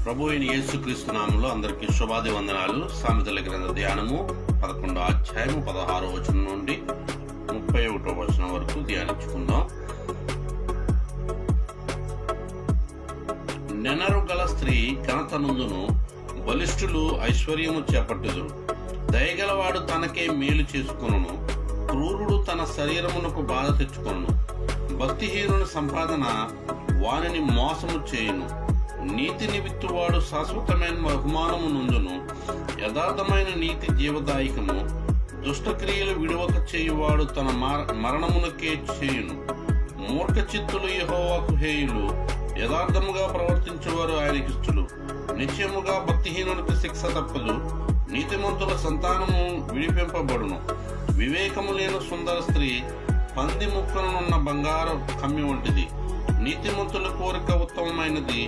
ప్రభు అయిన యేసుక్రీస్తు నామములో అందరికీ శుభాది వందనాలు. సామెతల గ్రంథ ధ్యానము 11వ అధ్యాయము 16వ వచనం నుండి 31వ వచనం వరకు ధ్యానించుకుందాం. నెనరు గల స్త్రీ ఘనతనందును, బలిష్ఠులు ఐశ్వర్యము చేపట్టుదురు. దయగలవాడు తనకే మేలు చేసుకొనును, క్రూరుడు తన శరీరమునకు బాధ తెచ్చుకొనును. భక్తిహీనుని సంపాదన వానిని మోసము చేయును. నీతిని విత్తువాడు శాశ్వతమైన బహుమానము నుండును. యథార్థమైన నీతి జీవదాయకము. దుష్టక్రియలు విడువక చేయువాడు తన మరణమునకే చేయును. మూర్ఖ చిత్తులు యెహోవాకు హేయులు, యథార్థముగా ప్రవర్తించువారు ఆయనకిష్టులు. నిశ్చయముగా భక్తిహీనునికి శిక్ష తప్పదు, నీతిమంతుల సంతానము విడిపింపబడును. వివేకము లేని సుందర స్త్రీ పంది ముక్కనున్న బంగారు కమ్మి వంటిది. నీతిమంతుల కోరిక ఉత్తమమైనది,